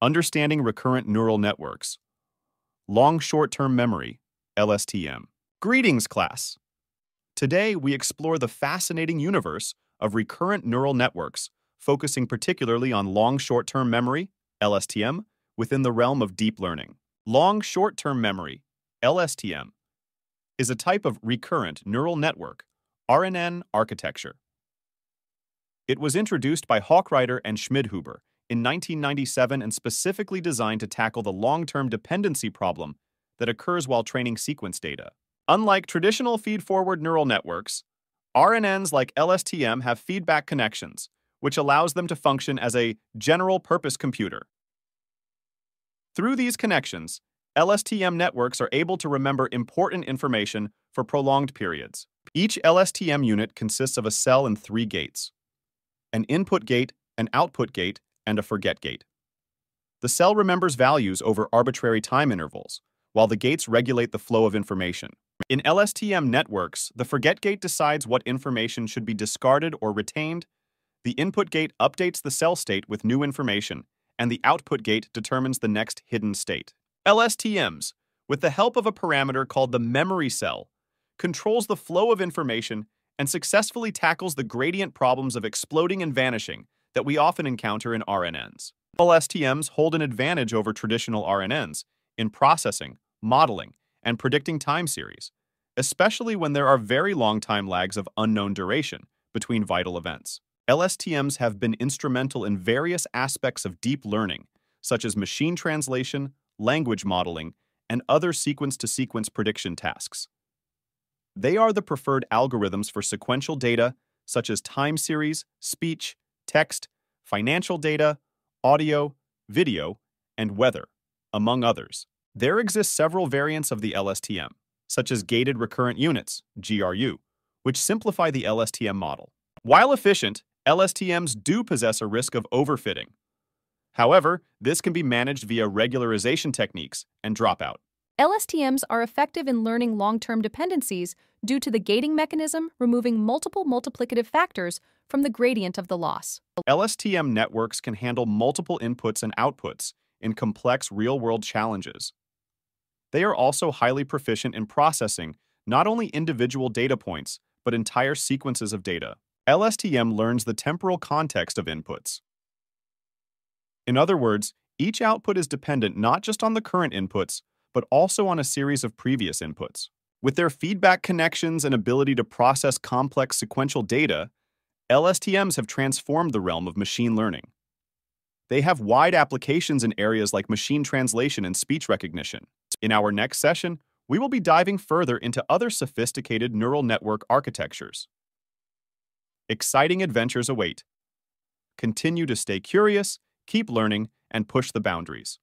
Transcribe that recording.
Understanding recurrent neural networks. Long short-term memory, LSTM. Greetings, class! Today, we explore the fascinating universe of recurrent neural networks, focusing particularly on long short-term memory, LSTM, within the realm of deep learning. Long short-term memory, LSTM, is a type of recurrent neural network, RNN architecture. It was introduced by Hawkrider and Schmidhuber in 1997 and specifically designed to tackle the long-term dependency problem that occurs while training sequence data. Unlike traditional feed-forward neural networks, RNNs like LSTM have feedback connections, which allows them to function as a general-purpose computer. Through these connections, LSTM networks are able to remember important information for prolonged periods. Each LSTM unit consists of a cell and 3 gates: an input gate, an output gate, and a forget gate. The cell remembers values over arbitrary time intervals, while the gates regulate the flow of information. In LSTM networks, the forget gate decides what information should be discarded or retained, the input gate updates the cell state with new information, and the output gate determines the next hidden state. LSTMs, with the help of a parameter called the memory cell, controls the flow of information and successfully tackles the gradient problems of exploding and vanishing that we often encounter in RNNs. LSTMs hold an advantage over traditional RNNs in processing, modeling, and predicting time series, especially when there are very long time lags of unknown duration between vital events. LSTMs have been instrumental in various aspects of deep learning, such as machine translation, language modeling, and other sequence-to-sequence prediction tasks. They are the preferred algorithms for sequential data, such as time series, speech, text, financial data, audio, video, and weather, among others. There exist several variants of the LSTM, such as gated recurrent units, GRU, which simplify the LSTM model. While efficient, LSTMs do possess a risk of overfitting. However, this can be managed via regularization techniques and dropout. LSTMs are effective in learning long-term dependencies due to the gating mechanism removing multiple multiplicative factors from the gradient of the loss. LSTM networks can handle multiple inputs and outputs in complex real-world challenges. They are also highly proficient in processing not only individual data points, but entire sequences of data. LSTM learns the temporal context of inputs. In other words, each output is dependent not just on the current inputs, but also on a series of previous inputs. With their feedback connections and ability to process complex sequential data, LSTMs have transformed the realm of machine learning. They have wide applications in areas like machine translation and speech recognition. In our next session, we will be diving further into other sophisticated neural network architectures. Exciting adventures await. Continue to stay curious, keep learning, and push the boundaries.